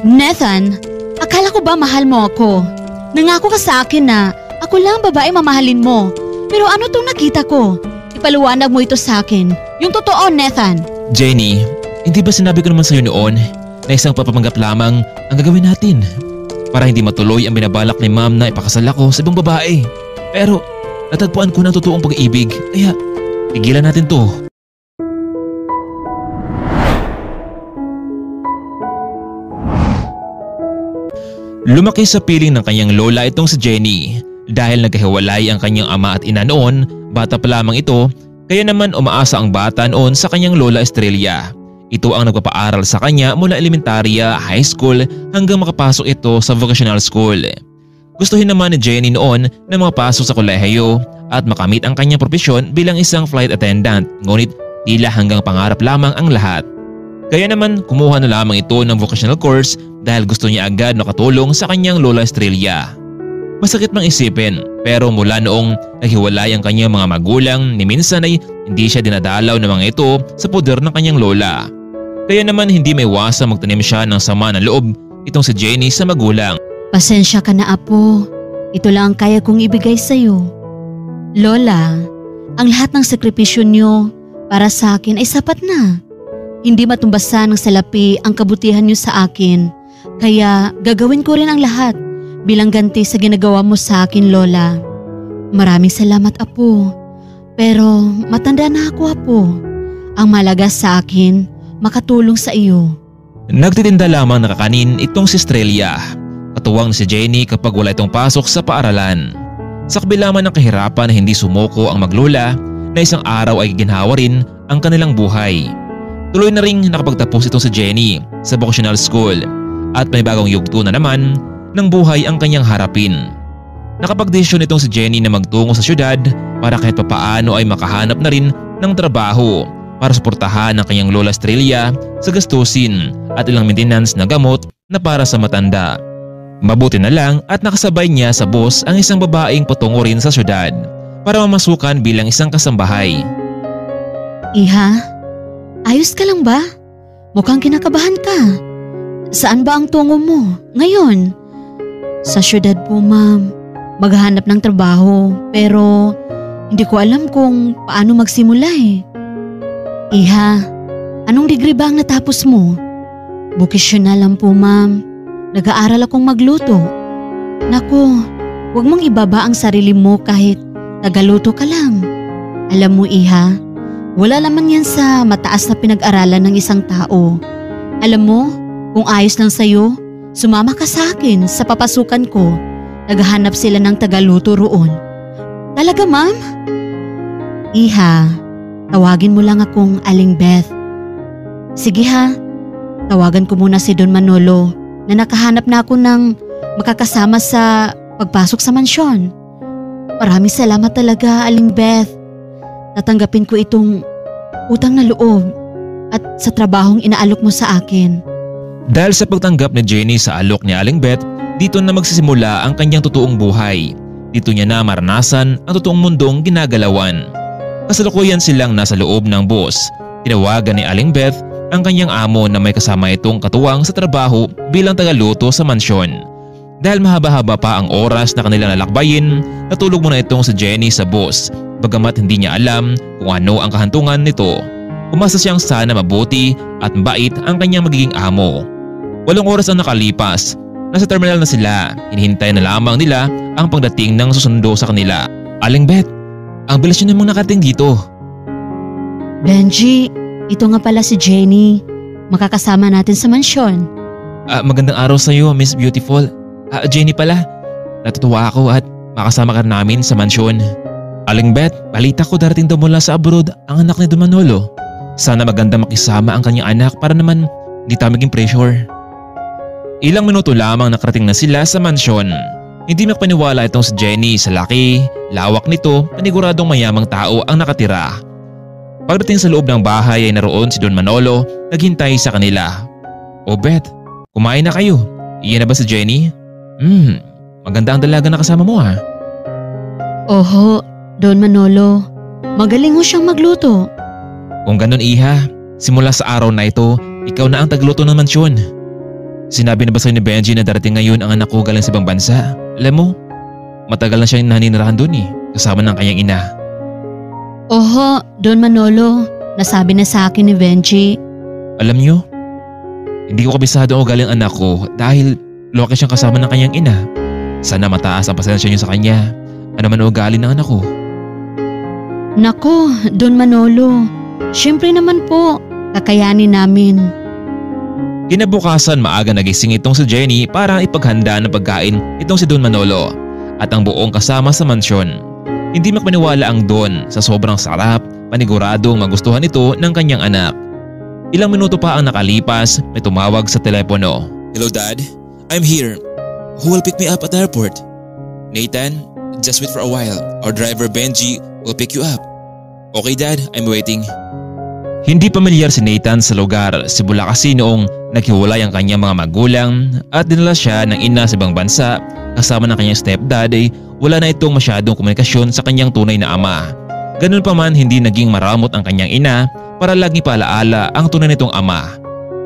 Nathan, akala ko ba mahal mo ako? Nangako ka sa akin na ako lang babae mamahalin mo. Pero ano tong nakita ko? Ipaliwanag mo ito sa akin. Yung totoo, Nathan. Jenny, hindi ba sinabi ko naman sa'yo noon na isang papapanggap lamang ang gagawin natin para hindi matuloy ang binabalak ni ma'am na ipakasal ako sa ibang babae? Pero natagpuan ko ng totoong pag-ibig, kaya tigilan natin to. Lumaki sa piling ng kanyang lola itong si Jenny dahil nagkahiwalay ang kanyang ama at ina noon, bata pa lamang ito, kaya naman umaasa ang bata noon sa kanyang lola Estrella. Ito ang nagpapaaral sa kanya mula elementarya, high school hanggang makapasok ito sa vocational school. Gustuhin naman ni Jenny noon na makapasok sa kolehiyo at makamit ang kanyang propesyon bilang isang flight attendant, ngunit tila hanggang pangarap lamang ang lahat. Kaya naman kumuha na lamang ito ng vocational course dahil gusto niya agad makatulong sa kanyang lola Estrella. Masakit mang isipin pero mula noong naghiwalay ang kanyang mga magulang ni minsan ay hindi siya dinadalaw ng mga ito sa poder ng kanyang lola. Kaya naman hindi may iwasang magtanim siya ng sama ng loob itong si Jenny sa magulang. Pasensya ka na, apo. Ito lang ang kaya kong ibigay sa'yo. Lola, ang lahat ng sakripisyo niyo para sa akin ay sapat na. Hindi matumbasan ng salapi ang kabutihan niyo sa akin. Kaya gagawin ko rin ang lahat bilang ganti sa ginagawa mo sa akin, Lola. Maraming salamat, apo. Pero matanda na ako, apo. Ang malaga sa akin, makatulong sa iyo. Nagtitinda lamang ng kakanin itong si Estrella. Katuwang si Jenny kapag wala itong pasok sa paaralan. Sa kabila man ng kahirapan na hindi sumuko ang maglola, na isang araw ay ginhawa rin ang kanilang buhay. Tuloy na ring nakapagtapos itong si Jenny sa vocational school at may bagong yugto na naman ng buhay ang kanyang harapin. Nakapagdesisyon itong si Jenny na magtungo sa syudad para kahit papaano ay makahanap na rin ng trabaho para suportahan ang kanyang lola Estrella sa gastusin at ilang maintenance na gamot na para sa matanda. Mabuti na lang at nakasabay niya sa bus ang isang babaeng patungo rin sa syudad para mamasukan bilang isang kasambahay. Iha, ayos ka lang ba? Mukhang kinakabahan ka. Saan ba ang tungo mo ngayon? Sa syudad po, ma'am. Maghahanap ng trabaho pero hindi ko alam kung paano magsimula eh. Iha, anong degree ba ang natapos mo? Vocational lang po, ma'am. Nag-aaral akong magluto. Naku, huwag mong ibaba ang sarili mo kahit tagaluto ka lang. Alam mo, Iha, wala naman yan sa mataas na pinag-aralan ng isang tao. Alam mo, kung ayos lang sa'yo, sumama ka sa akin sa papasukan ko. Naghahanap sila ng tagaluto roon. Talaga, ma'am? Iha, tawagin mo lang akong Aling Beth. Sige ha, tawagan ko muna si Don Manolo na nakahanap na ako ng makakasama sa pagpasok sa mansyon. Maraming salamat talaga, Aling Beth. Tatanggapin ko itong utang na loob at sa trabahong inaalok mo sa akin. Dahil sa pagtanggap ni Jenny sa alok ni Aling Beth, dito na magsisimula ang kanyang totoong buhay. Dito niya na maranasan ang totoong mundong ginagalawan. Kasalukuyan silang nasa loob ng bus. Tinawagan ni Aling Beth ang kanyang amo na may kasama itong katuwang sa trabaho bilang tagaluto sa mansyon. Dahil mahaba-haba pa ang oras na kanilang lalakbayin, natulog muna itong si Jenny sa bus bagamat hindi niya alam kung ano ang kahantungan nito. Umasa siyang sana mabuti at mabait ang kanyang magiging amo. 8 oras ang nakalipas. Nasa terminal na sila. Hinihintay na lamang nila ang pagdating ng susundo sa kanila. Aling Beth, ang bilis niyo namang nakating dito. Benji, ito nga pala si Jenny. Makakasama natin sa mansyon. Magandang araw sa iyo, Miss Beautiful. Jenny pala. Natutuwa ako at makasama ka namin sa mansyon. Aling Beth, balita ko darating daw mula sa abroad ang anak ni Don Manolo. Sana maganda makisama ang kanyang anak para naman di tayo maging pressure. Ilang minuto lamang nakarating na sila sa mansyon. Hindi makapaniwala itong si Jenny sa laki, lawak nito, paniguradong mayamang tao ang nakatira. Pagdating sa loob ng bahay ay naroon si Don Manolo, naghintay sa kanila. O Beth, kumain na kayo. Iyan na ba si Jenny? Maganda ang dalaga na kasama mo ha. Oho, Don Manolo. Magaling mo siyang magluto. Kung ganun Iha, simula sa araw na ito, ikaw na ang tagluto ng mansyon. Sinabi na ba sa'yo ni Benji na darating ngayon ang anak ko galing sa ibang bansa? Alam mo, matagal na siyang naninirahan doon kasama ng kanyang ina. Oho, Don Manolo. Nasabi na sa akin ni Benji. Alam niyo, hindi ko kabisado ang ugali ng anak ko dahil loka siyang kasama ng kanyang ina. Sana mataas ang pasensya niyo sa kanya. Ano man ang ugali ng anak ko? Nako, Don Manolo. Siyempre naman po, kakayanin namin. Kinabukasan maaga nagising itong si Jenny para ipaghanda ng pagkain itong si Don Manolo at ang buong kasama sa mansyon. Hindi makapaniwala ang Don sa sobrang sarap, paniguradong magustuhan ito ng kanyang anak. Ilang minuto pa ang nakalipas, may tumawag sa telepono. Hello Dad, I'm here. Who will pick me up at the airport? Nathan, just wait for a while. Our driver Benji will pick you up. Okay Dad, I'm waiting. Hindi pamilyar si Nathan sa lugar simula kasi noong naghiwalay ang kanyang mga magulang at dinala siya ng ina sa ibang bansa kasama ng kanyang stepdad wala na itong masyadong komunikasyon sa kanyang tunay na ama. Ganun pa man hindi naging maramot ang kanyang ina para lagi paalaala ang tunay nitong ama.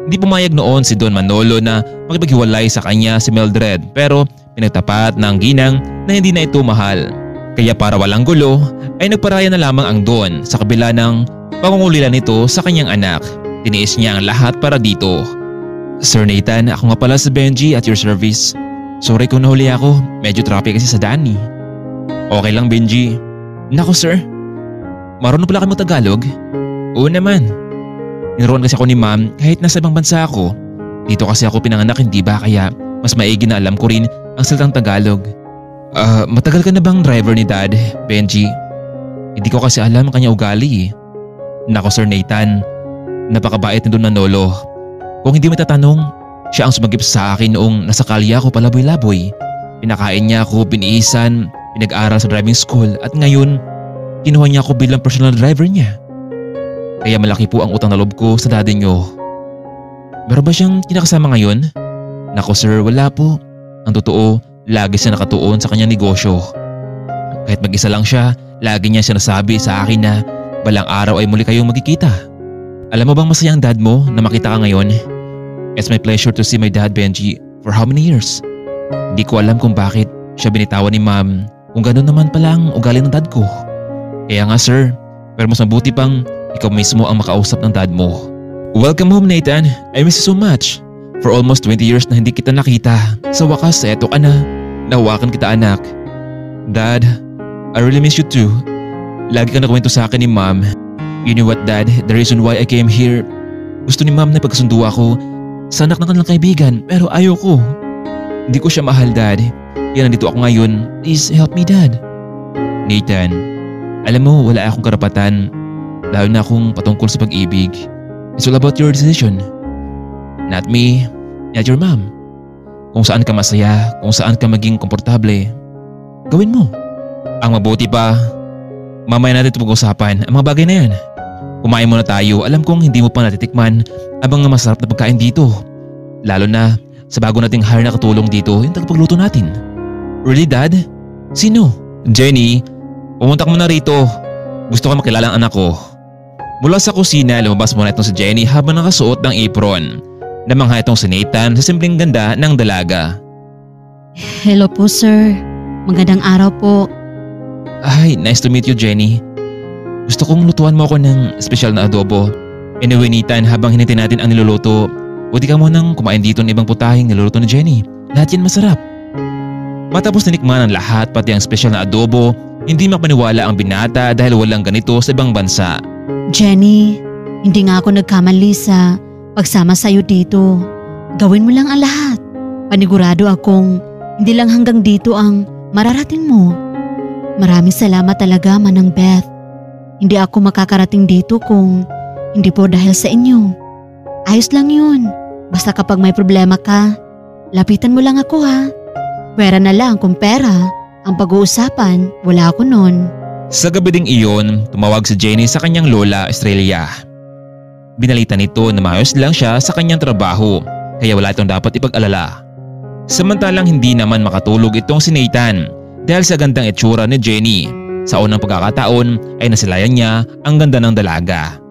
Hindi pumayag noon si Don Manolo na makipaghiwalay sa kanya si Mildred pero pinagtapat ng ginang na hindi na ito mahal. Kaya para walang gulo ay nagparaya na lamang ang Don sa kabila ng pangungulila nito sa kanyang anak. Tiniis niya ang lahat para dito. Sir Nathan, ako nga pala si Benji at your service. Sorry kung nahuli ako, medyo traffic kasi sa daan Okay lang Benji. Nako sir, marunong pala kayo mag-Tagalog? Oo naman. Niroon kasi ako ni ma'am kahit nasa ibang bansa ako. Dito kasi ako pinanganak hindi ba kaya mas maigi na alam ko rin ang salitang Tagalog. Matagal ka na bang driver ni Dad, Benji? Hindi ko kasi alam ang kanya ugali Nako Sir Nathan, napakabait ni Don Manolo. Kung hindi mo tatanong, siya ang sumagip sa akin noong nasa kalye ako palaboy-laboy. Pinakain niya ako, biniisan, pinag-aral sa driving school at ngayon, kinuha niya ako bilang personal driver niya. Kaya malaki po ang utang na loob ko sa daddy niyo. Meron ba siyang kinakasama ngayon? Nako sir, wala po. Ang totoo, lagi siya nakatuon sa kanyang negosyo. Kahit mag-isa lang siya, lagi niya sinasabi sa akin na balang araw ay muli kayong magkikita. Alam mo bang masaya ang dad mo na makita ka ngayon? It's my pleasure to see my dad Benji for how many years? Hindi ko alam kung bakit siya binitawan ni ma'am kung gano'n naman pala ang ugali ng dad ko. Kaya nga sir, pero mas mabuti pang ikaw mismo ang makausap ng dad mo. Welcome home Nathan, I miss you so much. For almost 20 years na hindi kita nakita. Sa wakas, eto ka na. Nahawakan kita anak. Dad, I really miss you too. Lagi ka nakwento sa akin ni ma'am. You know what dad, the reason why I came here, gusto ni ma'am na pagkasundo ako sa anak ng kanilang kaibigan pero ayoko. Hindi ko siya mahal dad. Kaya nandito ako ngayon. Please help me dad. Nathan, alam mo wala akong karapatan. Lalo na akong patungkol sa pag-ibig. It's all about your decision. Not me, not your mom. Kung saan ka masaya, kung saan ka maging komportable, gawin mo. Ang mabuti pa, mamaya natin ito pag-usapan ang mga bagay na yan. Kumain muna tayo, alam kong hindi mo pa natitikman ang mga masarap na pagkain dito. Lalo na sa bago nating hire na katulong dito, yung tagapagluto natin. Really dad? Sino? Jenny, pumunta ka muna rito. Gusto ko makilala ang anak ko. Mula sa kusina, lumabas muna itong si Jenny habang nakasuot ng apron. Namangha itong si Nathan sa simpleng ganda ng dalaga. Hello po sir, magandang araw po. Ay, nice to meet you Jenny. Gusto kong lutuan mo ako ng espesyal na adobo. Anyway Nathan, habang hinintay natin ang niluluto, pwede ka munang kumain dito ng ibang putahing niluluto ni Jenny. Lahat yan masarap. Matapos nanikman ang lahat pati ang espesyal na adobo, hindi makapaniwala ang binata dahil walang ganito sa ibang bansa. Jenny, hindi nga ako nagkamali sa pagsama sa'yo dito. Gawin mo lang ang lahat. Panigurado akong hindi lang hanggang dito ang mararating mo. Maraming salamat talaga Manang Beth. Hindi ako makakarating dito kung hindi po dahil sa inyo. Ayos lang yun. Basta kapag may problema ka, lapitan mo lang ako ha. Pera na lang kung pera. Ang pag-uusapan, wala ako nun. Sa gabi ding iyon, tumawag si Jenny sa kanyang lola Estrella. Binalita nito na maayos lang siya sa kanyang trabaho kaya wala itong dapat ipag-alala. Samantalang hindi naman makatulog itong si Nathan dahil sa gandang itsura ni Jenny. Sa unang pagkakataon ay nasilayan niya ang ganda ng dalaga.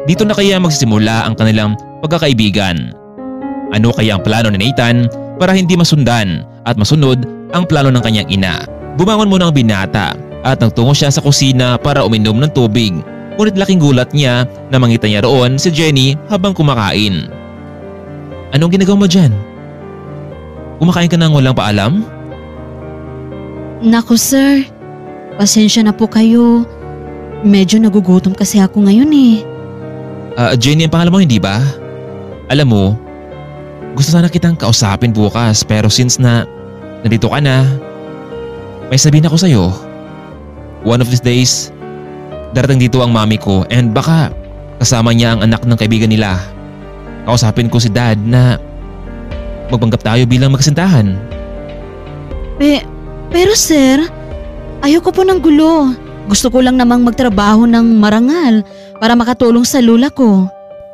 Dito na kaya magsisimula ang kanilang pagkakaibigan. Ano kaya ang plano ni Nathan para hindi masundan at masunod ang plano ng kanyang ina? Bumangon muna ang binata at nagtungo siya sa kusina para uminom ng tubig. Ngunit laking gulat niya na mangita niya roon si Jenny habang kumakain. Anong ginagawa mo dyan? Kumakain ka nang walang paalam? Naku sir, pasensya na po kayo. Medyo nagugutom kasi ako ngayon eh. Jenny ang pangalan mo, hindi ba? Alam mo, gusto sana kitang kausapin bukas pero since na nandito ka na, may sabihin ako sa'yo. One of these days, darating dito ang mami ko and baka kasama niya ang anak ng kaibigan nila. Kausapin ko si dad na magpanggap tayo bilang magkasintahan. Pero sir, ayoko po ng gulo. Gusto ko lang namang magtrabaho ng marangal para makatulong sa lula ko.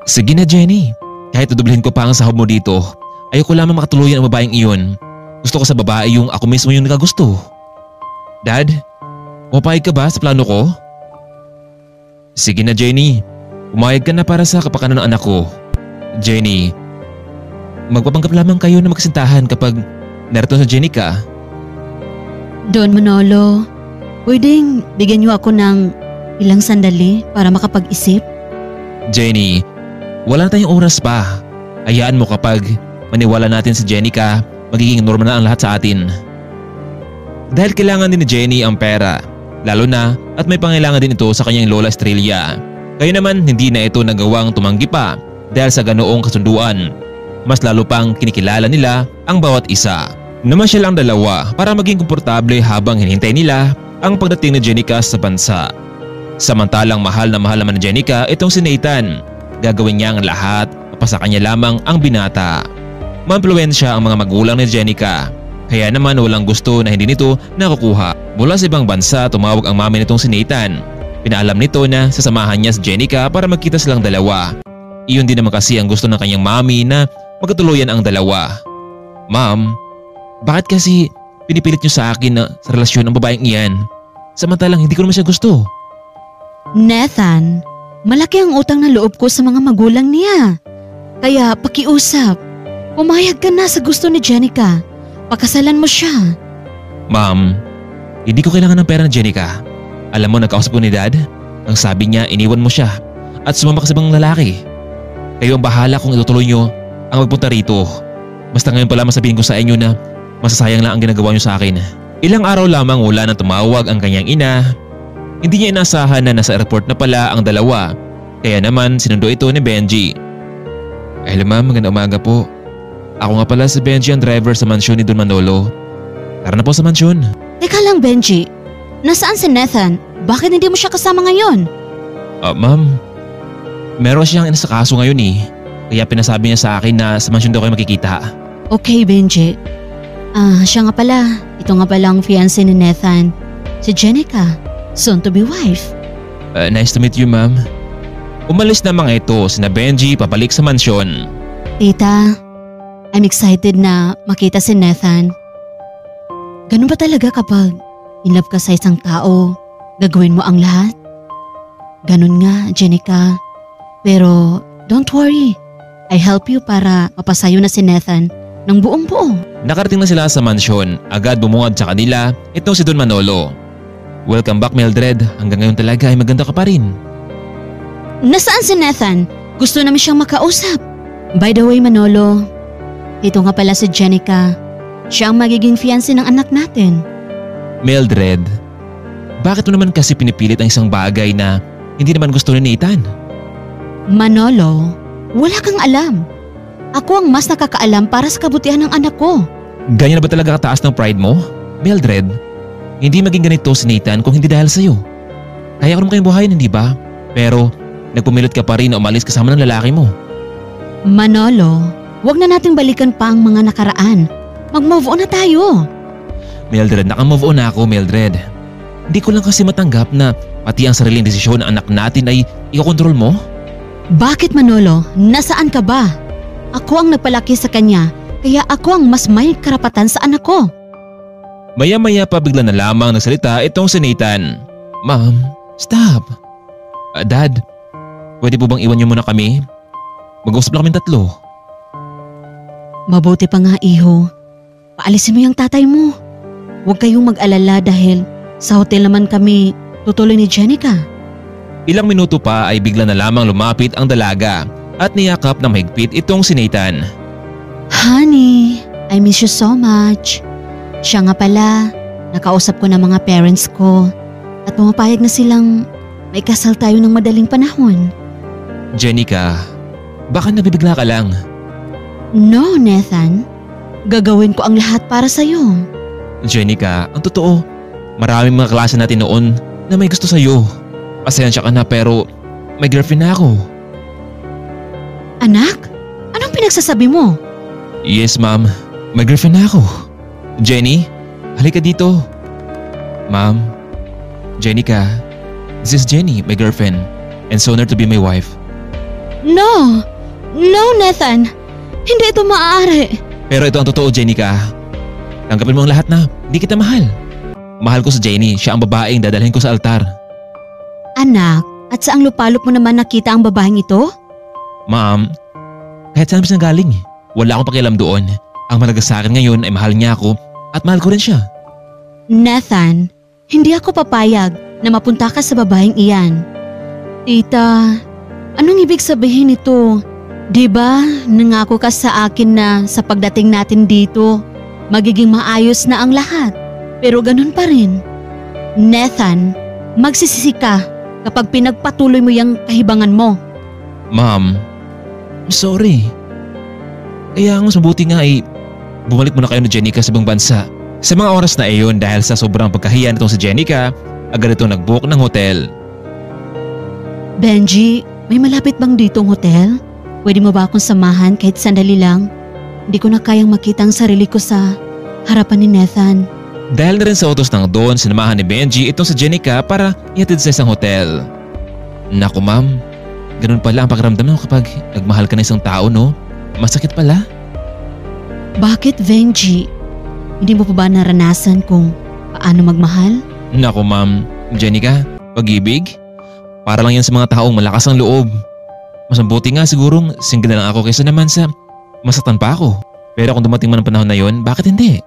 Sige na Jenny, kahit tudublihin ko pa ang sahod mo dito, ayoko lamang makatuluyan ang babaeng iyon. Gusto ko sa babae yung ako mismo yung nakagusto. Dad, pumapayag ka ba sa plano ko? Sige na Jenny, pumayag ka na para sa kapakanan ng anak ko. Jenny, magpapanggap lamang kayo na magkasintahan kapag narito sa Jenny ka. Don Manolo, pwedeng bigyan niyo ako ng ilang sandali para makapag-isip? Jenny, wala na tayong oras pa. Hayaan mo kapag maniwala natin si Jenny ka, magiging normal na ang lahat sa atin. Dahil kailangan din ni Jenny ang pera, lalo na at may pangailangan din ito sa kanyang lola Estrella. Kaya naman hindi na ito nagawang tumanggi pa dahil sa ganoong kasunduan. Mas lalo pang kinikilala nila ang bawat isa. Namasyal ang dalawa para maging komportable habang hinihintay nila ang pagdating ni Jenica sa bansa. Samantalang mahal naman ni Jenica itong si Nathan. Gagawin niya ang lahat para sa kanya lamang ang binata. Maimpluwensya ang mga magulang ni Jenica. Kaya naman walang gusto na hindi nito nakukuha. Mula sa ibang bansa tumawag ang mami nitong si Nathan. Pinaalam nito na sasamahan niya si Jenica para magkita silang dalawa. Iyon din naman kasi ang gusto ng kanyang mami na magkatuluyan ang dalawa. Ma'am, bakit kasi pinipilit niyo sa akin na sa relasyon ng babaeng iyan? Samantalang hindi ko naman siya gusto. Nathan, malaki ang utang na loob ko sa mga magulang niya. Kaya pakiusap, pumayag ka na sa gusto ni Jenica. Pakasalan mo siya. Ma'am, hindi ko kailangan ng pera ni Jenica. Alam mo, nagkausap ko ni Dad. Ang sabi niya, iniwan mo siya at sumama ka sa ibang lalaki. Kayo ang bahala kung itutuloy niyo ang magpunta rito. Basta ngayon pala masabihin ko sa inyo na masasayang lang ang ginagawa niyo sa akin. Ilang araw lamang mula nang tumawag ang kanyang ina. Hindi niya inasahan na nasa airport na pala ang dalawa. Kaya naman sinundo ito ni Benji. Hello ma'am, magandang umaga po. Ako nga pala si Benji, ang driver sa mansyon ni Don Manolo. Tara na po sa mansyon. Teka lang Benji, nasaan si Nathan? Bakit hindi mo siya kasama ngayon? Ma'am, meron siyang inasakaso ngayon eh. Kaya pinasabi niya sa akin na sa mansyon daw kayo makikita. Okay Benji. Siya nga pala. Ito nga pala ang fiancé ni Nathan. Si Jenica, soon to be wife. Nice to meet you ma'am. Umalis na mga ito sina Benji pabalik sa mansyon. Tita, I'm excited na makita si Nathan. Ganun ba talaga kapag in love ka sa isang tao, gagawin mo ang lahat? Ganun nga, Jenica. Pero don't worry, I help you para mapasayo na si Nathan ng buong buo. Nakarating na sila sa mansyon, agad bumungad sa kanila itong si Don Manolo. Welcome back Mildred, hanggang ngayon talaga ay maganda ka pa rin. Nasaan si Nathan? Gusto namin siyang makausap. By the way Manolo, ito nga pala si Jenica. Siya ang magiging fiancé ng anak natin. Mildred, bakit mo naman kasi pinipilit ang isang bagay na hindi naman gusto ni Nathan? Manolo, wala kang alam. Ako ang mas nakakaalam para sa kabutihan ng anak ko. Ganyan na ba talaga kataas ng pride mo? Mildred, hindi maging ganito si Nathan kung hindi dahil sa'yo. Kaya ko naman kayong buhayin, hindi ba? Pero nagpumilot ka pa rin na umalis kasama ng lalaki mo. Manolo, wag na nating balikan pa ang mga nakaraan. Mag-move on na tayo. Mildred, naka-move on na ako, Mildred. Hindi ko lang kasi matanggap na pati ang sariling desisyon ng anak natin ay ikokontrol mo. Bakit Manolo? Nasaan ka ba? Ako ang nagpalaki sa kanya, kaya ako ang mas may karapatan sa anak ko. Maya-maya pa bigla na lamang nagsalita itong si Nathan. Ma'am, stop. Dad, pwede po bang iwan niyo muna kami? Mag-usap lang kami tatlo. Mabuti pa nga iho. Paalisin mo yung tatay mo. Huwag kayong mag-alala dahil sa hotel naman kami tutuloy ni Jenica. Ilang minuto pa ay bigla na lamang lumapit ang dalaga at niyakap na mahigpit itong si Nathan. Honey, I miss you so much. Siya nga pala, nakausap ko na mga parents ko at pumapayag na silang may kasal tayo ng madaling panahon. Jenica, baka nabibigla ka lang. No, Nathan. Gagawin ko ang lahat para sa'yo. Jenica, ang totoo, maraming mga klase natin noon na may gusto sa'yo. Pasensya ka na pero may girlfriend na ako. Anak, anong pinagsasabi mo? Yes ma'am, may girlfriend na ako. Jenny, halika dito. Ma'am, Jenica, this is Jenny, my girlfriend, and so honored to be my wife. No! No, Nathan! Hindi ito maaari. Pero ito ang totoo, Jenica. Tanggapin mo ang lahat na hindi kita mahal. Mahal ko si Jenny, siya ang babaeng dadalhin ko sa altar. Anak, at saang lupalop mo naman nakita ang babaeng ito? Ma'am, kahit saan siya galing, wala akong pakialam doon. Ang malaga sa akin ngayon ay mahal niya ako at mahal ko rin siya. Nathan, hindi ako papayag na mapunta ka sa babaeng iyan. Tita, anong ibig sabihin nito? Diba, nangako ka sa akin na sa pagdating natin dito, magiging maayos na ang lahat. Pero ganun pa rin. Nathan, magsisisi ka kapag pinagpatuloy mo yung kahibangan mo. Ma'am, I'm sorry. Kaya ang mas mabuti nga ay bumalik muna kayo ni Jenica sa ibang bansa. Sa mga oras na iyon dahil sa sobrang pagkahiya nitong si Jenica, agad itong nag-book ng hotel. Benji, may malapit bang ditong hotel? Pwede mo ba akong samahan kahit sandali lang? Hindi ko na kayang makita ang sarili ko sa harapan ni Nathan. Dahil na rin sa utos ng Don, sinamahan ni Benji itong si Jenica para ihatid sa isang hotel. Naku ma'am, ganun pala ang pakiramdam mo kapag nagmahal ka ng isang tao, no? Masakit pala. Bakit, Benji? Hindi mo pa ba naranasan kung paano magmahal? Naku ma'am, Jenica, pag-ibig? Para lang yan sa mga taong malakas ang loob. Mas mabuti nga sigurong single na lang ako kaysa naman sa masaktan pa ako. Pero kung dumating man ang panahon na yon, bakit hindi?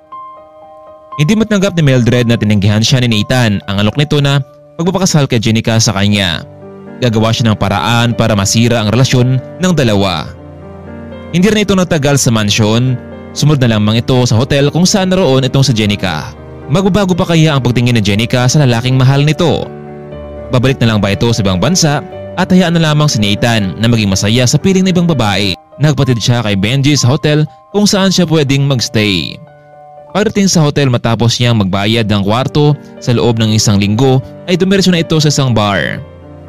Hindi matanggap ni Mildred na tinanggihan siya ni Nathan ang alok nito na pagpapakasal kay Jenica sa kanya. Gagawa siya ng paraan para masira ang relasyon ng dalawa. Hindi rin ito nagtagal sa mansyon. Sumunod na lamang ito sa hotel kung saan naroon itong si Jenica. Magbabago pa kaya ang pagtingin ni Jenica sa lalaking mahal nito? Babalik na lang ba ito sa ibang bansa at hayaan na lamang si Nathan na maging masaya sa piling ng ibang babae? Nagpatid siya kay Benji sa hotel kung saan siya pwedeng magstay. Pagdating sa hotel matapos niyang magbayad ng kwarto sa loob ng isang linggo ay dumiretso na ito sa isang bar.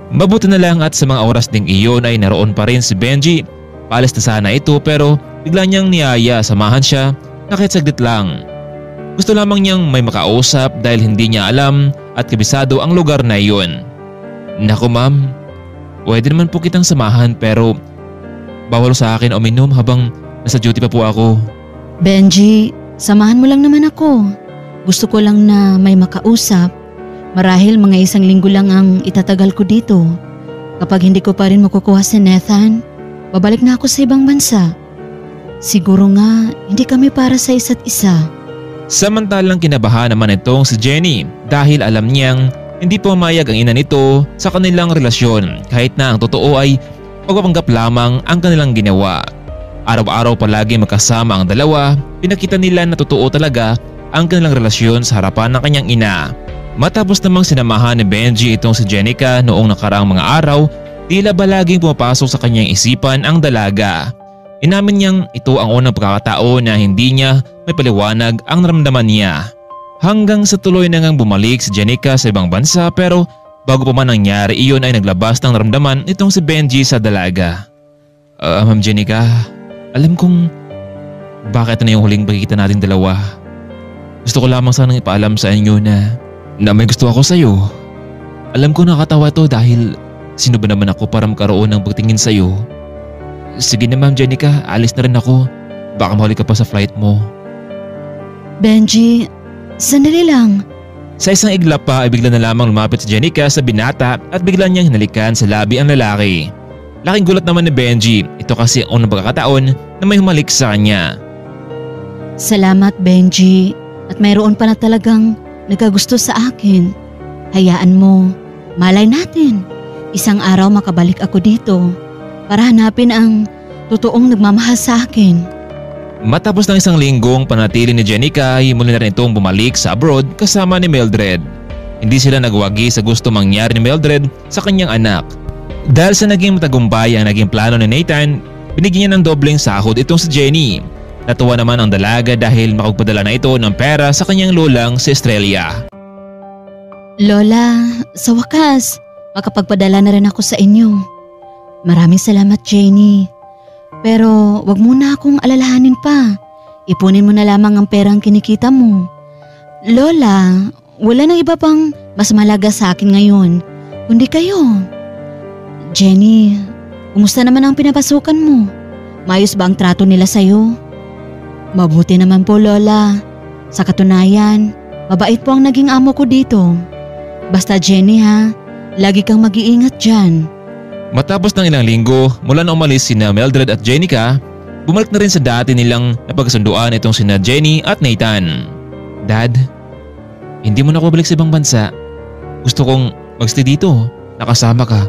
Mabuti na lang at sa mga oras ding iyon ay naroon pa rin si Benji. Paalis na sana ito pero bigla niyang niyaya samahan siya na kahit saglit lang. Gusto lamang niyang may makausap dahil hindi niya alam at kabisado ang lugar na iyon. Naku ma'am, pwede naman po kitang samahan pero bawal sa akin uminom habang nasa duty pa po ako. Benji, samahan mo lang naman ako. Gusto ko lang na may makausap. Marahil mga isang linggo lang ang itatagal ko dito. Kapag hindi ko pa rin makukuha si Nathan, babalik na ako sa ibang bansa. Siguro nga hindi kami para sa isa't isa. Samantalang kinabahan naman itong si Jenny dahil alam niyang hindi pumayag ang ina nito sa kanilang relasyon kahit na ang totoo ay pagpapanggap lamang ang kanilang ginawa. Araw-araw palagi magkasama ang dalawa, pinakita nila na totoo talaga ang kanilang relasyon sa harapan ng kanyang ina. Matapos namang sinamahan ni Benji itong si Jenica noong nakaraang mga araw, tila ba laging pumapasok sa kanyang isipan ang dalaga. Inamin niyang ito ang unang pagkakataon na hindi niya may paliwanag ang naramdaman niya. Hanggang sa tuloy na ngang bumalik si Jenica sa ibang bansa pero bago pa man nangyari iyon ay naglabas ng naramdaman itong si Benji sa dalaga. Ma'am Jenica, alam kong bakit na yung huling pagkikita nating dalawa. Gusto ko lamang sanang ipaalam sa inyo na may gusto ako sa iyo. Alam ko nakatawa to dahil sino ba naman ako para magkaroon ng pagtingin sa iyo. Sige na Ma'am Jenica, alis na rin ako. Baka mahuli ka pa sa flight mo. Benji, sandali lang. Sa isang iglap pa ay bigla na lamang lumapit si Jenica sa binata at bigla niyang hinalikan sa labi ang lalaki. Laking gulat naman ni Benji, ito kasi ang unang pagkakataon na may humalik sa kanya. Salamat, Benji. At mayroon pa na talagang nagkagusto sa akin. Hayaan mo, malay natin. Isang araw makabalik ako dito para hanapin ang totoong nagmamahal sa akin. Matapos ng isang linggong panatili ni Jenica ay muli na rin itong bumalik sa abroad kasama ni Mildred. Hindi sila nagwagi sa gusto mangyari ni Mildred sa kanyang anak. Dahil sa naging matagumpay ang naging plano ni Nathan, binigyan niya ng dobleng sahod itong si Jenny. Natuwa naman ang dalaga dahil makapagpadala na ito ng pera sa kanyang lolang si Estrella. Lola, sa wakas, makapagpadala na rin ako sa inyo. Maraming salamat, Jenny. Pero wag muna akong alalahanin pa. Ipunin mo na lamang ang perang kinikita mo. Lola, wala nang iba pang mas malaga sa akin ngayon, kundi kayo. Jenny, kumusta naman ang pinapasukan mo? Maayos ba ang trato nila sa'yo? Mabuti naman po, Lola. Sa katunayan, mabait po ang naging amo ko dito. Basta Jenny ha, lagi kang mag-iingat dyan. Matapos ng ilang linggo mula na umalis sina Mildred at Jenica, bumalik na rin sa dati nilang napagkasunduan itong sina Jenny at Nathan. Dad, hindi mo na ako balik sa ibang bansa. Gusto kong magstay dito, nakasama ka.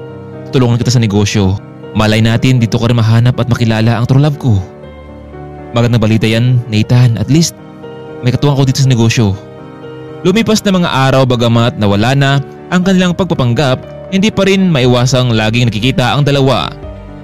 Tutulungan kita sa negosyo. Malay natin dito ka rin mahanap at makilala ang true love ko. Magandang balita yan, Nathan. At least may katuwang ako dito sa negosyo. Lumipas na mga araw bagamat nawala na ang kanilang pagpapanggap, hindi pa rin maiwasang laging nakikita ang dalawa.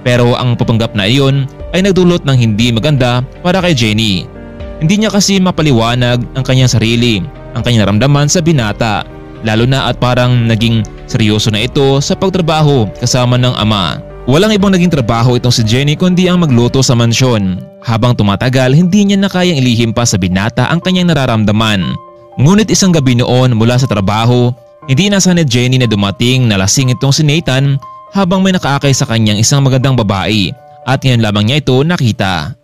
Pero ang papanggap na iyon ay nagdulot ng hindi maganda para kay Jenny. Hindi niya kasi mapaliwanag ang kanyang sarili, ang kanyang naramdaman sa binata. Lalo na at parang naging seryoso na ito sa pagtrabaho kasama ng ama. Walang ibang naging trabaho itong si Jenny kundi ang magluto sa mansyon. Habang tumatagal, hindi niya na kayang ilihim pa sa binata ang kanyang nararamdaman. Ngunit isang gabi noon mula sa trabaho, hindi inasahan ni Jenny na dumating na lasing itong si Nathan habang may nakaakay sa kanyang isang magandang babae at ngayon lamang niya ito nakita.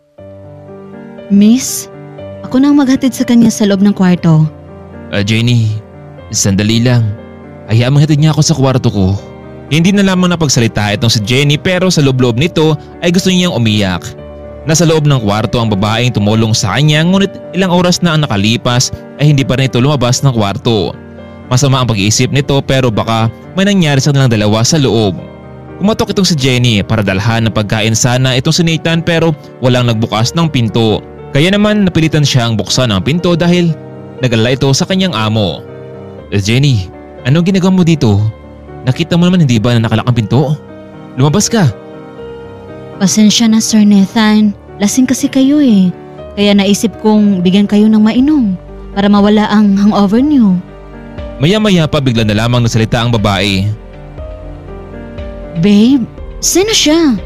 Miss, ako nang maghatid sa kanya sa loob ng kwarto. Jenny, sandali lang. Hayaan mong hatid niya ako sa kwarto ko. Hindi na lamang napagsalita itong si Jenny pero sa loob-loob nito ay gusto niyang umiyak. Nasa loob ng kwarto ang babaeng tumulong sa kanya ngunit ilang oras na ang nakalipas ay hindi pa rin ito lumabas ng kwarto. Masama ang pag-iisip nito pero baka may nangyari sa kanilang dalawa sa loob. Kumatok itong si Jenny para dalhan ng pagkain sana itong si Nathan pero walang nagbukas ng pinto. Kaya naman napilitan siyang buksan ang pinto dahil nag-alala ito sa kanyang amo. Jenny, anong ginagawa mo dito? Nakita mo naman hindi ba na nakalak ang pinto? Lumabas ka. Pasensya na, Sir Nathan. Lasing kasi kayo eh. Kaya naisip kong bigyan kayo ng mainom para mawala ang hangover niyo. Maya-maya pa bigla na lamang nagsalita ang babae. Babe, sino siya?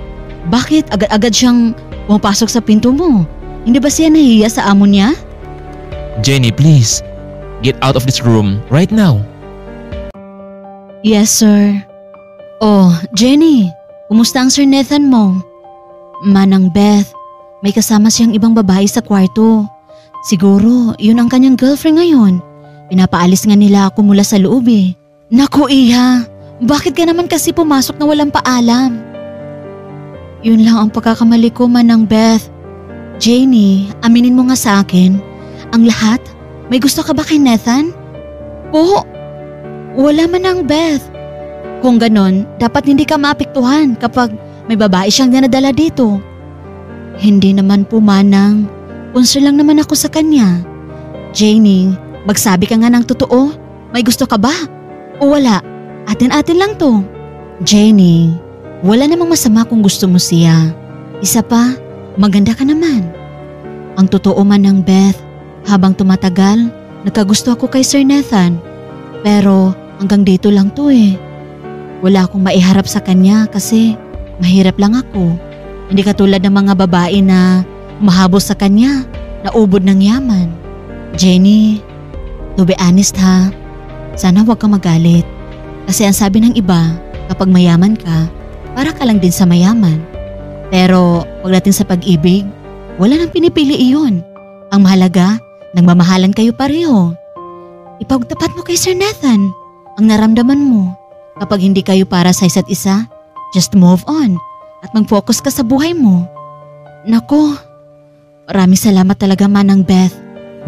Bakit agad-agad siyang pumapasok sa pinto mo? Hindi ba siya nahiya sa amo niya? Jenny, please. Get out of this room right now. Yes, sir. Oh, Jenny, kumusta ang Sir Nathan mo? Manang Beth, may kasama siyang ibang babae sa kwarto. Siguro, yun ang kanyang girlfriend ngayon. Pinapaalis nga nila ako mula sa loob eh. Naku, Iha, bakit ka naman kasi pumasok na walang paalam? Yun lang ang pagkakamali ko, Manang Beth. Jenny, aminin mo nga sa akin, ang lahat, may gusto ka ba kay Nathan? Po, wala Manang Beth. Kung ganon, dapat hindi ka maapektuhan kapag may babae siyang dinadala dito. Hindi naman po, Manang. Concern lang naman ako sa kanya. Jenny, magsabi ka nga ng totoo. May gusto ka ba? O wala? Atin-atin lang to. Jenny, wala namang masama kung gusto mo siya. Isa pa, maganda ka naman. Ang totoo, Manang Beth, habang tumatagal, nagkagusto ako kay Sir Nathan. Pero hanggang dito lang to eh. Wala akong maiharap sa kanya kasi mahirap lang ako. Hindi katulad ng mga babae na mahabol sa kanya, na ubod ng yaman. Jenny, to be honest ha, sana huwag ka magalit. Kasi ang sabi ng iba, kapag mayaman ka, para ka lang din sa mayaman. Pero pagdating sa pag-ibig, wala nang pinipili iyon. Ang mahalaga, nagmamahalan kayo pareho. Ipagtapat mo kay Sir Nathan ang naramdaman mo. Kapag hindi kayo para sa isa't isa, just move on at mag-focus ka sa buhay mo. Nako, Maraming salamat talaga, Manang Beth.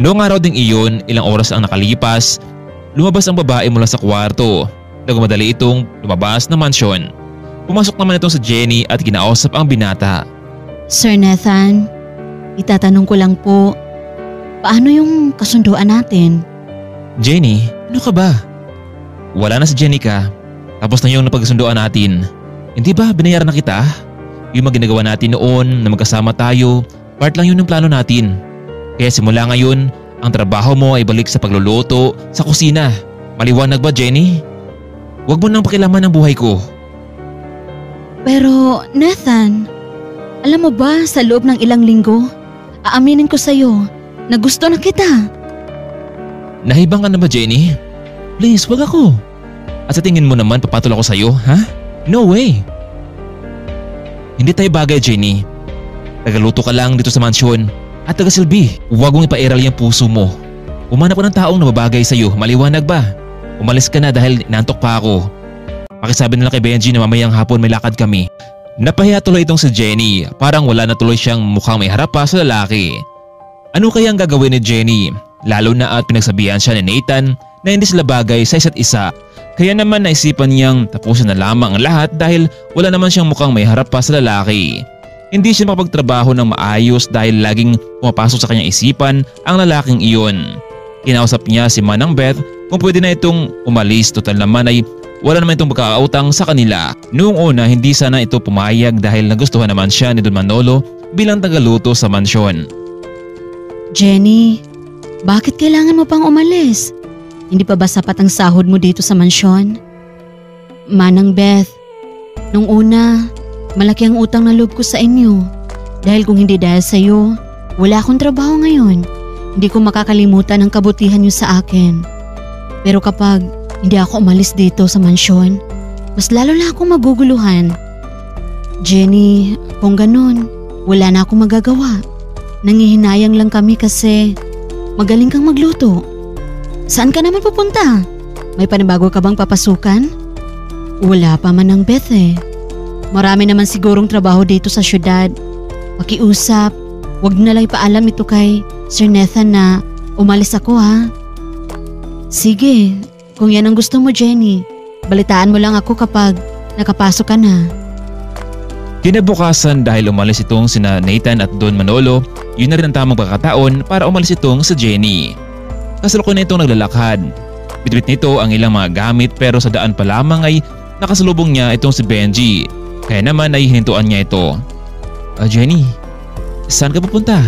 Noong araw ding iyon, ilang oras ang nakalipas, lumabas ang babae mula sa kwarto. Nagmadali itong lumabas ng mansyon. Pumasok naman itong si Jenny at kinausap ang binata. Sir Nathan, itatanong ko lang po, paano yung kasunduan natin? Jenny, ano ka ba? Wala na si Jenica. Tapos na yung napagsunduan natin. Hindi ba binayaran na kita? Yung mga ginagawa natin noon na magkasama tayo, part lang yun ng plano natin. Kaya simula ngayon, ang trabaho mo ay balik sa pagluluto sa kusina. Maliwanag ba, Jenny? Huwag mo nang pakilaman ang buhay ko. Pero Nathan, alam mo ba sa loob ng ilang linggo, aaminin ko sa'yo na gusto na kita. Nahibang ka na ba, Jenny? Please, wag ako. At sa tingin mo naman papatol ako sa'yo, ha? No way. Hindi tayo bagay, Jenny. Tagaluto ka lang dito sa mansyon at tagasilbi. Huwag mong ipairal yung puso mo. Umanap ka ng taong nababagay sa'yo, maliwanag ba? Umalis ka na dahil nantok pa ako. Pakisabi nila kay Benji na mamayang hapon may lakad kami. Napahiya tuloy itong si Jenny, parang wala na tuloy siyang mukhang may harap pa sa lalaki. Ano kaya ang gagawin ni Jenny? Lalo na at pinagsabihan siya ni Nathan na hindi sila bagay sa isa't isa. Kaya naman naisipan niyang tapusin na lamang ang lahat dahil wala naman siyang mukhang may harap pa sa lalaki. Hindi siya makapagtrabaho ng maayos dahil laging pumapasok sa kanyang isipan ang lalaking iyon. Kinausap niya si Manang Beth kung pwede na itong umalis, total naman ay wala naman itong magkakautang sa kanila. Noong una hindi sana ito pumayag dahil nagustuhan naman siya ni Don Manolo bilang tagaluto sa mansyon. Jenny, bakit kailangan mo pang umalis? Hindi pa ba sapat ang sahod mo dito sa mansyon? Manang Beth, nung una, malaki ang utang na loob ko sa inyo. Dahil kung hindi dahil sa iyo, wala akong trabaho ngayon. Hindi ko makakalimutan ang kabutihan niyo sa akin. Pero kapag hindi ako umalis dito sa mansyon, mas lalo na akong maguguluhan. Jenny, kung ganun, wala na akong magagawa. Nangihinayang lang kami kasi magaling kang magluto. Saan ka naman pupunta? May panibago ka bang papasukan? Wala pa man ang Beth eh. Marami naman sigurong trabaho dito sa syudad. Pakiusap, wag na lang ipaalam ito kay Sir Nathan na umalis ako ha. Sige, kung yan ang gusto mo Jenny, balitaan mo lang ako kapag nakapasok ka na. Kinabukasan dahil umalis itong sina Nathan at Don Manolo, yun na rin ang tamang pagkakataon para umalis itong si Jenny. Kasalukuyan na itong naglalakad. Bitbit nito ang ilang mga gamit pero sa daan pa lamang ay nakasalubong niya itong si Benji. Kaya naman ay hinintuan niya ito. Jenny, saan ka pupunta?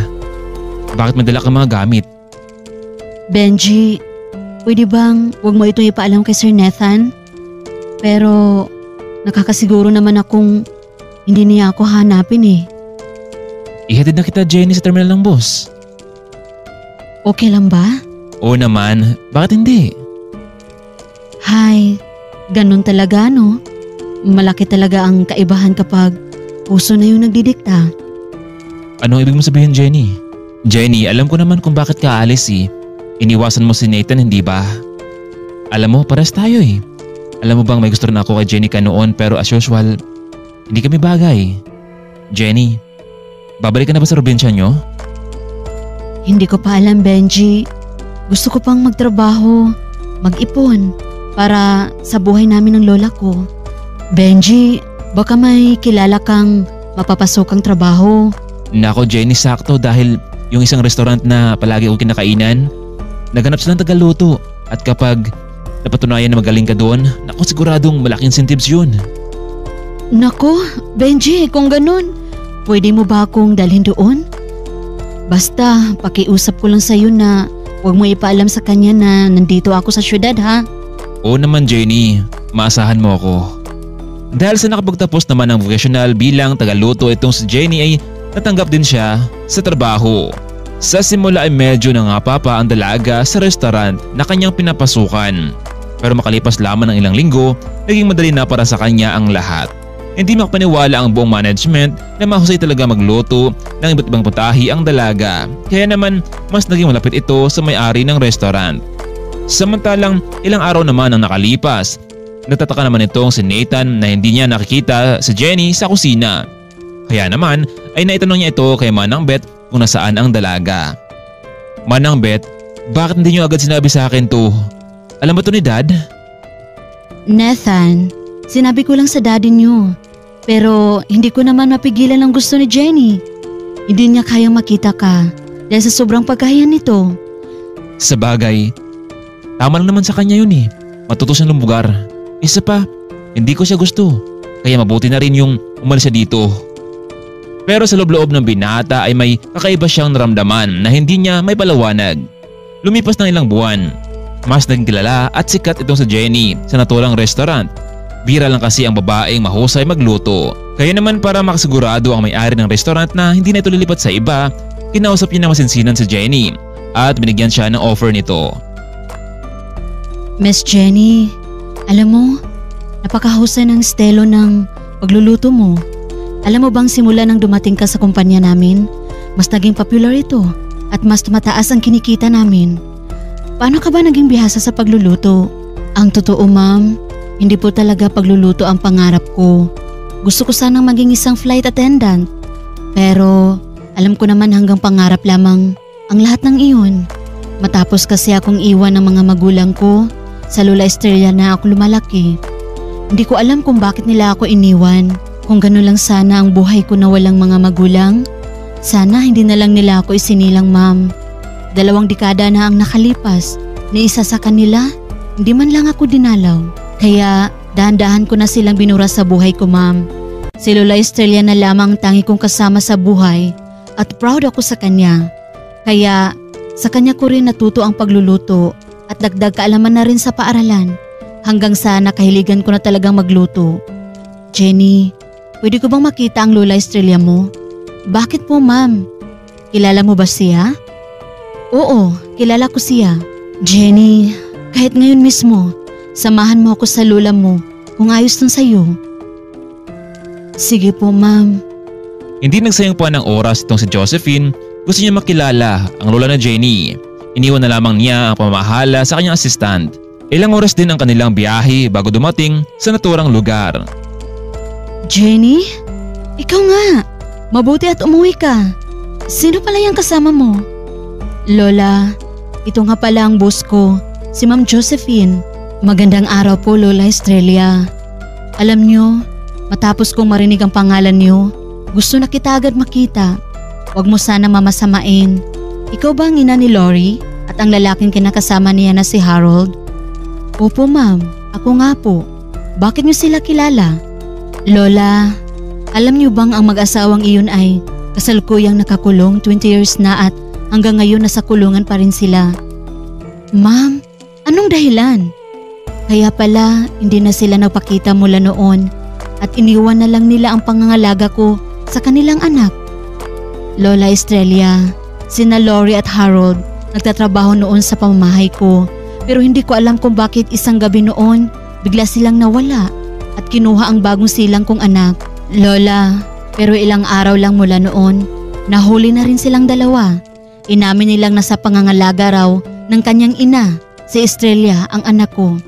Bakit madala ka mga gamit? Benji, pwede bang huwag mo itong ipaalam kay Sir Nathan? Pero nakakasiguro naman akong hindi niya ako hanapin eh. Ihatid na kita Jenny sa terminal ng bus. Okay lang ba? Oo naman, bakit hindi? Hay, ganun talaga no? Malaki talaga ang kaibahan kapag puso na yung nagdidikta. Anong ibig mo sabihin Jenny? Jenny, alam ko naman kung bakit ka aalis eh. Iniwasan mo si Nathan hindi ba? Alam mo, pares tayo eh. Alam mo bang may gusto rin ako kay Jenny ka noon pero as usual, hindi kami bagay. Jenny, babalik ka na ba sa probinsya nyo? Hindi ko pa alam Benji. Gusto ko pang magtrabaho, mag-ipon para sa buhay namin ng lola ko. Benji, baka may kilala kang mapapasokang trabaho. Nako Jenny, sakto dahil yung isang restaurant na palagi ko kinakainan, naghanap silang tagaluto at kapag napatunayan na magaling ka doon, nako siguradong malaking incentives yun. Nako, Benji, kung ganun, pwede mo ba akong dalhin doon? Basta, pakiusap ko lang sa'yo na huwag mo ipaalam sa kanya na nandito ako sa syudad ha. Oo naman Jenny, maasahan mo ako. Dahil sa nakapagtapos naman ng vocational bilang tagaluto itong si Jenny ay natanggap din siya sa trabaho. Sa simula ay medyo nangapapa ang dalaga sa restaurant na kanyang pinapasukan. Pero makalipas lamang ng ilang linggo, naging madali na para sa kanya ang lahat. Hindi makapaniwala ang buong management na mahusay talaga magluto ng iba't ibang putahe ang dalaga. Kaya naman mas naging malapit ito sa may-ari ng restaurant. Samantalang ilang araw naman ang nakalipas, nagtataka naman itong si Nathan na hindi niya nakikita si Jenny sa kusina. Kaya naman ay naitanong niya ito kay Manang Beth kung nasaan ang dalaga. Manang Bet, bakit hindi niyo agad sinabi sa akin to? Alam ba to ni Dad? Nathan, sinabi ko lang sa daddy niyo. Pero hindi ko naman mapigilan ang gusto ni Jenny. Hindi niya kayang makita ka dahil sa sobrang pagkahiyan nito. Sa bagay, tama lang naman sa kanya yun eh. Matuto siyang lumugar. Isa pa, hindi ko siya gusto. Kaya mabuti na rin yung umalis siya dito. Pero sa loob-loob ng binata ay may kakaiba siyang naramdaman na hindi niya may palawanag. Lumipas ng ilang buwan. Mas naging kilala at sikat itong si Jenny sa naturang restaurant. Bira lang kasi ang babaeng mahusay magluto. Kaya naman para makasigurado ang may-ari ng restaurant na hindi na ito lilipat sa iba, kinausap niya na masinsinan si Jenny at binigyan siya ng offer nito. Miss Jenny, alam mo, napakahusay ng estilo ng pagluluto mo. Alam mo bang simula nang dumating ka sa kumpanya namin, mas naging popular ito at mas tumataas ang kinikita namin. Paano ka ba naging bihasa sa pagluluto? Ang totoo ma'am, hindi po talaga pagluluto ang pangarap ko. Gusto ko sanang maging isang flight attendant. Pero alam ko naman hanggang pangarap lamang ang lahat ng iyon. Matapos kasi akong iwan ng mga magulang ko sa Lola Estrella na ako lumalaki. Hindi ko alam kung bakit nila ako iniwan. Kung gano'n lang sana ang buhay ko na walang mga magulang, sana hindi na lang nila ako isinilang ma'am. 2 dekada na ang nakalipas, ni isa sa kanila, hindi man lang ako dinalaw. Kaya dahan-dahan ko na silang binura sa buhay ko ma'am. Si Lola Estrella na lamang ang tangi kong kasama sa buhay at proud ako sa kanya. Kaya sa kanya ko rin natuto ang pagluluto at dagdag kaalaman na rin sa paaralan hanggang sa nakahiligan ko na talagang magluto. Jenny, pwede ko bang makita ang Lola Estrella mo? Bakit po ma'am? Kilala mo ba siya? Oo, kilala ko siya. Jenny, kahit ngayon mismo, samahan mo ako sa lola mo kung ayos lang sa'yo. Sige po ma'am. Hindi nagsayang pa ng oras itong si Josephine. Gusto niya makilala ang lola na Jenny. Iniwan na lamang niya ang pamamahala sa kanyang assistant. Ilang oras din ang kanilang biyahe bago dumating sa naturang lugar. Jenny? Ikaw nga. Mabuti at umuwi ka. Sino pala yung kasama mo? Lola, ito nga pala ang boss ko, si Ma'am Josephine. Magandang araw po Lola Estrella. Alam niyo, matapos kong marinig ang pangalan niyo, gusto na kita agad makita. Huwag mo sana mamasamain. Ikaw ba ang ina ni Lori at ang lalaking kinakasama niya na si Harold? Opo ma'am, ako nga po. Bakit niyo sila kilala? Lola, alam niyo bang ang mag-asawang iyon ay kasalukuyang nakakulong 20 years na at hanggang ngayon nasa kulungan pa rin sila. Ma'am, anong dahilan? Kaya pala hindi na sila nagpakita mula noon at iniwan na lang nila ang pangangalaga ko sa kanilang anak. Lola Estrella, sina Lori at Harold nagtatrabaho noon sa pamamahay ko pero hindi ko alam kung bakit isang gabi noon bigla silang nawala at kinuha ang bagong silang kong anak. Lola, pero ilang araw lang mula noon, nahuli na rin silang dalawa. Inamin nilang nasa pangangalaga raw ng kanyang ina, si Estrella, ang anak ko.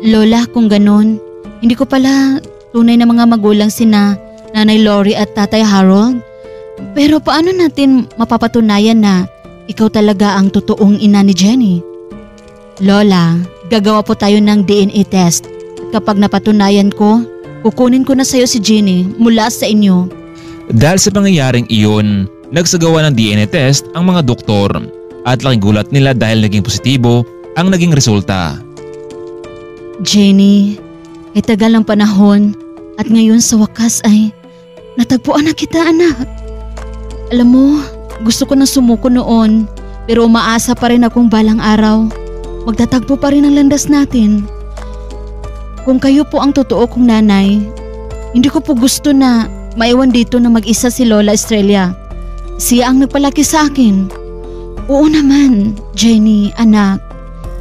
Lola, kung ganon, hindi ko pala tunay na mga magulang sina Nanay Lori at Tatay Harold. Pero paano natin mapapatunayan na ikaw talaga ang totoong ina ni Jenny? Lola, gagawa po tayo ng DNA test. At kapag napatunayan ko, kukunin ko na sa'yo si Jenny mula sa inyo. Dahil sa pangyayaring iyon, nagsagawa ng DNA test ang mga doktor at laking gulat nila dahil naging positibo ang naging resulta. Jenny, ay tagal ng panahon at ngayon sa wakas ay natagpuan na kita anak. Alam mo, gusto ko na sumuko noon pero umaasa pa rin akong balang araw magtatagpo pa rin ang landas natin. Kung kayo po ang totoo kong nanay, hindi ko po gusto na maiwan dito na mag-isa si Lola Estrella. Siya ang nagpalaki sa akin. Oo naman, Jenny, anak.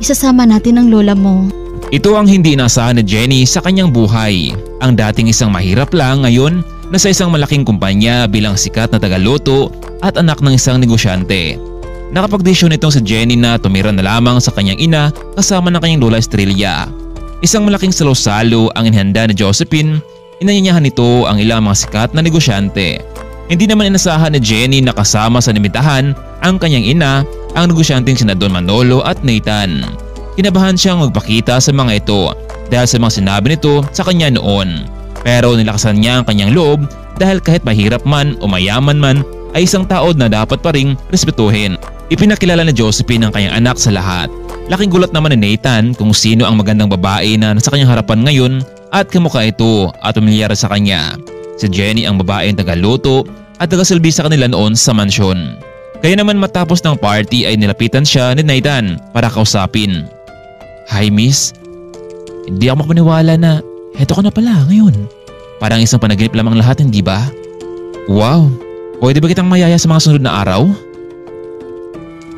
Isasama natin ang lola mo. Ito ang hindi inaasahan ni Jenny sa kanyang buhay. Ang dating isang mahirap lang ngayon nasa isang malaking kumpanya bilang sikat na tagaluto at anak ng isang negosyante. Nakapagdesisyon itong si Jenny na tumira na lamang sa kanyang ina kasama ng kanyang Lola Estrella. Isang malaking salo-salo ang inihanda ni Josephine. Inanyayahan nito ang ilang mga sikat na negosyante. Hindi naman inasahan ni Jenny na kasama sa nimitahan ang kanyang ina, ang negosyanteng sina Don Manolo at Nathan. Kinabahan siyang magpakita sa mga ito dahil sa mga sinabi nito sa kanya noon. Pero nilakasan niya ang kanyang loob dahil kahit mahirap man o mayaman man ay isang tao na dapat pa ring respetuhin. Ipinakilala ni Josephine ang kanyang anak sa lahat. Laking gulat naman ni Nathan kung sino ang magandang babae na nasa kanyang harapan ngayon at kamukha ito at pamilyar sa kanya. Si Jenny ang babaeng tagaluto at tagasilbi sa kanila noon sa mansyon. Kaya naman matapos ng party ay nilapitan siya ni Nathan para kausapin. Hi miss, hindi ako makapaniwala na heto ka na pala ngayon. Parang isang panaginip lamang lahat, hindi ba? Wow, pwede ba kitang mayaya sa mga sunod na araw?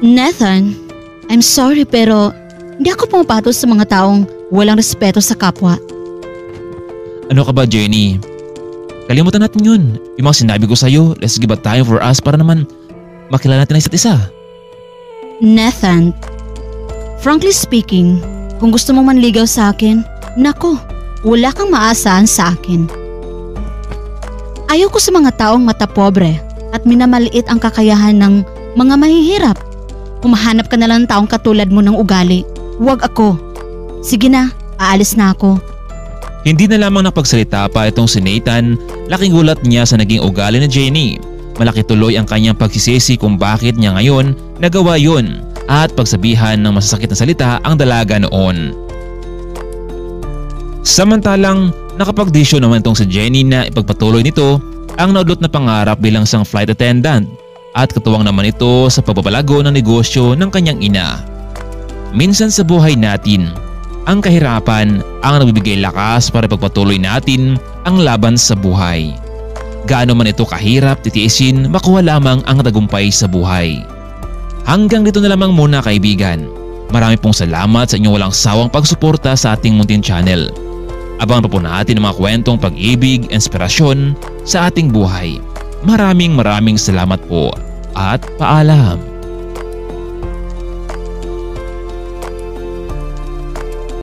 Nathan, I'm sorry pero hindi ako pumapatol sa mga taong walang respeto sa kapwa. Ano ka ba Jenny? Kalimutan natin yun. Yung mga sinabi ko sa'yo, let's give a time for us para naman makilala natin ang isa't isa. Nathan, frankly speaking, kung gusto mong manligaw sa akin, nako, wala kang maasahan sa akin. Ayaw ko sa mga taong mata pobre at minamaliit ang kakayahan ng mga mahihirap. Humahanap ka na lang ng taong katulad mo ng ugali. Huwag ako. Sige na, aalis na ako. Hindi na lamang napagsalita pa itong si Nathan, laking gulat niya sa naging ugali ni Jenny. Malaki tuloy ang kanyang pagsisisi kung bakit niya ngayon nagawa yun at pagsabihan ng masasakit na salita ang dalaga noon. Samantalang nakapagdesisyon naman itong si Jenny na ipagpatuloy nito ang naudlot na pangarap bilang isang flight attendant at katuwang naman ito sa pagpapalago ng negosyo ng kanyang ina. Minsan sa buhay natin, ang kahirapan ang nagbibigay lakas para pagpatuloy natin ang laban sa buhay. Gaano man ito kahirap titiisin, makuha lamang ang tagumpay sa buhay. Hanggang dito na lamang muna kaibigan. Marami pong salamat sa inyong walang sawang pagsuporta sa ating munting channel. Abangan pa po natin ang mga kwentong pag-ibig, inspirasyon sa ating buhay. Maraming salamat po at paalam.